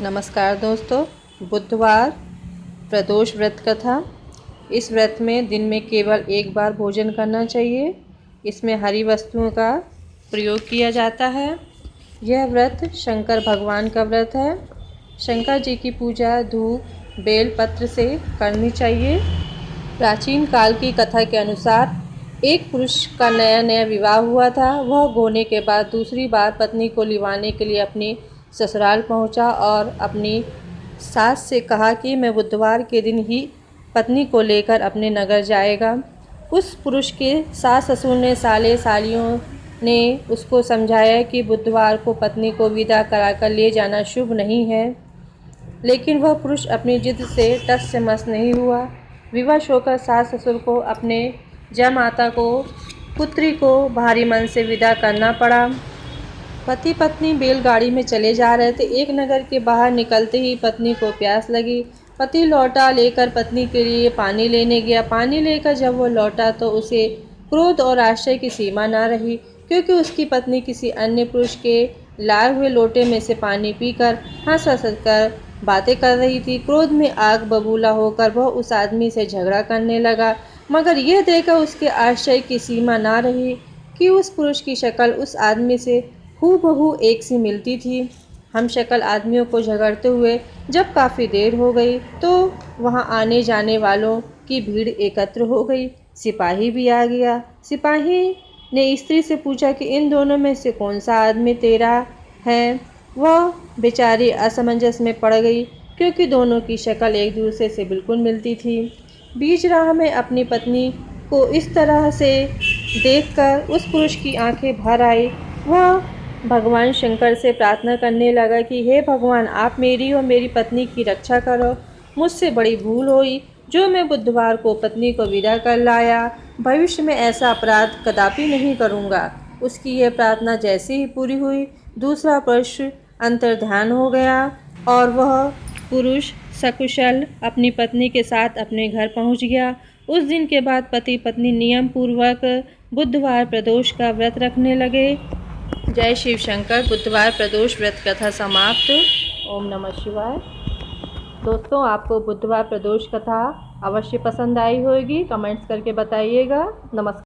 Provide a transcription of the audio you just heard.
नमस्कार दोस्तों। बुधवार प्रदोष व्रत कथा। इस व्रत में दिन में केवल एक बार भोजन करना चाहिए। इसमें हरी वस्तुओं का प्रयोग किया जाता है। यह व्रत शंकर भगवान का व्रत है। शंकर जी की पूजा धूप बेल पत्र से करनी चाहिए। प्राचीन काल की कथा के अनुसार एक पुरुष का नया नया विवाह हुआ था। वह गोने के बाद दूसरी बार पत्नी को लिवाने के लिए अपनी ससुराल पहुंचा और अपनी सास से कहा कि मैं बुधवार के दिन ही पत्नी को लेकर अपने नगर जाएगा। उस पुरुष के सास ससुर ने साले सालियों ने उसको समझाया कि बुधवार को पत्नी को विदा कराकर ले जाना शुभ नहीं है, लेकिन वह पुरुष अपनी जिद से टस से मस नहीं हुआ। विवश होकर सास ससुर को अपने जमाता को पुत्री को भारी मन से विदा करना पड़ा। पति पत्नी बैलगाड़ी में चले जा रहे थे। एक नगर के बाहर निकलते ही पत्नी को प्यास लगी। पति लौटा लेकर पत्नी के लिए पानी लेने गया। पानी लेकर जब वो लौटा तो उसे क्रोध और आश्चर्य की सीमा न रही, क्योंकि उसकी पत्नी किसी अन्य पुरुष के लाए हुए लोटे में से पानी पीकर हंस हंस कर बातें कर रही थी। क्रोध में आग बबूला होकर वह उस आदमी से झगड़ा करने लगा, मगर यह देखकर उसके आश्चर्य की सीमा न रही कि उस पुरुष की शक्ल उस आदमी से हूबहू एक सी मिलती थी। हम शक्ल आदमियों को झगड़ते हुए जब काफ़ी देर हो गई तो वहां आने जाने वालों की भीड़ एकत्र हो गई। सिपाही भी आ गया। सिपाही ने स्त्री से पूछा कि इन दोनों में से कौन सा आदमी तेरा है। वह बेचारी असमंजस में पड़ गई, क्योंकि दोनों की शक्ल एक दूसरे से बिल्कुल मिलती थी। बीच राह में अपनी पत्नी को इस तरह से देखकर उस पुरुष की आंखें भर आई। वह भगवान शंकर से प्रार्थना करने लगा कि हे भगवान, आप मेरी और मेरी पत्नी की रक्षा करो। मुझसे बड़ी भूल हुई जो मैं बुधवार को पत्नी को विदा कर लाया। भविष्य में ऐसा अपराध कदापि नहीं करूँगा। उसकी यह प्रार्थना जैसे ही पूरी हुई, दूसरा पुरुष अंतर्ध्यान हो गया और वह पुरुष सकुशल अपनी पत्नी के साथ अपने घर पहुँच गया। उस दिन के बाद पति पत्नी नियम पूर्वक बुधवार प्रदोष का व्रत रखने लगे। जय शिव शंकर। बुधवार प्रदोष व्रत कथा समाप्त। ओम नमः शिवाय। दोस्तों, आपको बुधवार प्रदोष कथा अवश्य पसंद आई होगी। कमेंट्स करके बताइएगा। नमस्कार।